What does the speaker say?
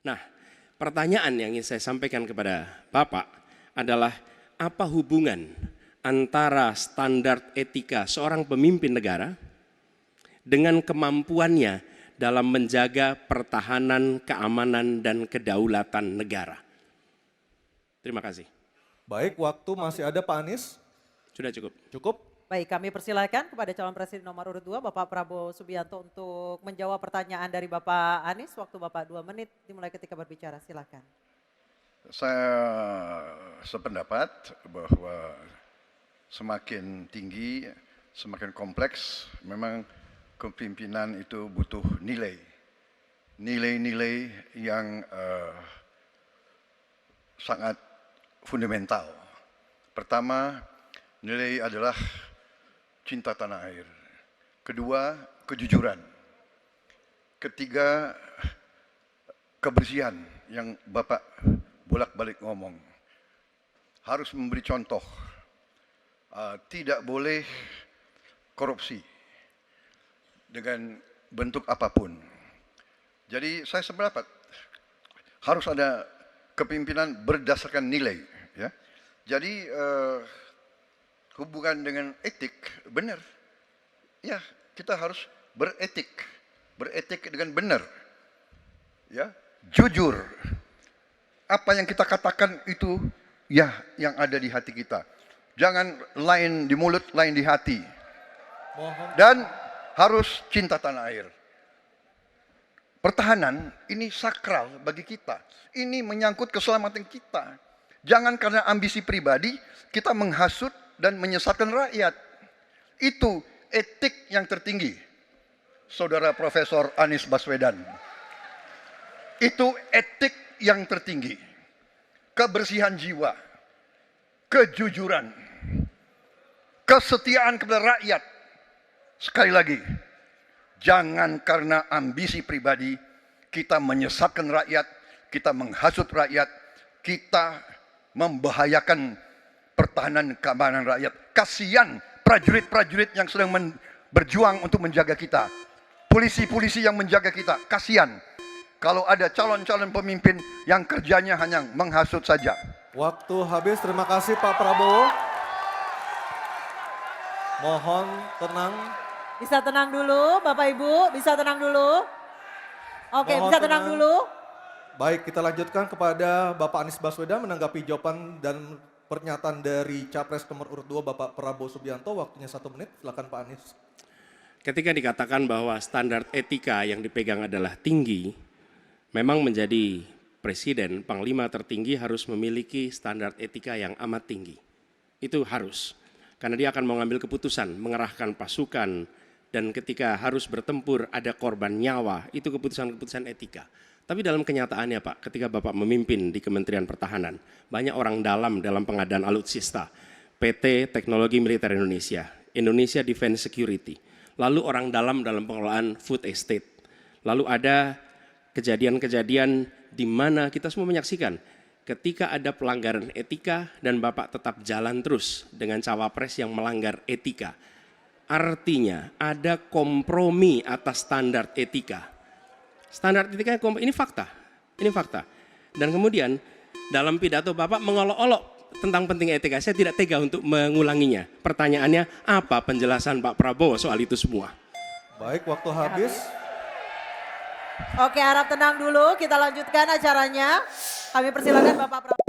Nah, pertanyaan yang ingin saya sampaikan kepada Bapak adalah apa hubungan antara standar etika seorang pemimpin negara dengan kemampuannya dalam menjaga pertahanan, keamanan, dan kedaulatan negara. Terima kasih. Baik, waktu masih ada Pak Anies. Sudah cukup. Cukup? Baik, kami persilakan kepada calon presiden nomor urut 2 Bapak Prabowo Subianto untuk menjawab pertanyaan dari Bapak Anies. Waktu Bapak 2 menit dimulai ketika berbicara, silakan. Saya sependapat bahwa semakin tinggi, semakin kompleks, memang kepemimpinan itu butuh nilai. Nilai-nilai yang sangat fundamental. Pertama, nilai adalah cinta tanah air. Kedua, kejujuran. Ketiga, kebersihan yang Bapak bolak-balik ngomong. Harus memberi contoh. Tidak boleh korupsi dengan bentuk apapun. Jadi saya sependapat harus ada kepemimpinan berdasarkan nilai. Ya. Jadi hubungan dengan etik, benar. Ya, kita harus beretik dengan benar. Ya, jujur. Apa yang kita katakan itu ya yang ada di hati kita. Jangan lain di mulut, lain di hati. Dan harus cinta tanah air. Pertahanan ini sakral bagi kita. Ini menyangkut keselamatan kita. Jangan karena ambisi pribadi kita menghasut dan menyesatkan rakyat. Itu etik yang tertinggi. Saudara Profesor Anies Baswedan. Itu etik yang tertinggi. Kebersihan jiwa. Kejujuran. Kesetiaan kepada rakyat. Sekali lagi, jangan karena ambisi pribadi kita menyesatkan rakyat, kita menghasut rakyat, kita membahayakan pertahanan keamanan rakyat. Kasihan prajurit-prajurit yang sedang berjuang untuk menjaga kita. Polisi-polisi yang menjaga kita. Kasihan kalau ada calon-calon pemimpin yang kerjanya hanya menghasut saja. Waktu habis, terima kasih Pak Prabowo. Mohon tenang. Bisa tenang dulu Bapak Ibu, bisa tenang dulu. Oke, Mohon bisa tenang dulu. Baik, kita lanjutkan kepada Bapak Anies Baswedan menanggapi jawaban dan pernyataan dari Capres nomor urut 2 Bapak Prabowo Subianto. Waktunya 1 menit, silakan Pak Anies. Ketika dikatakan bahwa standar etika yang dipegang adalah tinggi, memang menjadi presiden, panglima tertinggi harus memiliki standar etika yang amat tinggi. Itu harus, karena dia akan mengambil keputusan, mengerahkan pasukan, dan ketika harus bertempur ada korban nyawa, itu keputusan-keputusan etika. Tapi dalam kenyataannya Pak, ketika Bapak memimpin di Kementerian Pertahanan, banyak orang dalam pengadaan alutsista, PT Teknologi Militer Indonesia, Indonesia Defense Security, lalu orang dalam pengelolaan food estate, lalu ada kejadian-kejadian di mana kita semua menyaksikan ketika ada pelanggaran etika dan Bapak tetap jalan terus dengan cawapres yang melanggar etika. Artinya ada kompromi atas standar etika. Standar etika ini fakta, ini fakta. Dan kemudian dalam pidato Bapak mengolok-olok tentang pentingnya etika. Saya tidak tega untuk mengulanginya. Pertanyaannya, apa penjelasan Pak Prabowo soal itu semua? Baik, waktu habis. Oke, harap tenang dulu, kita lanjutkan acaranya. Kami persilakan Bapak Prabowo.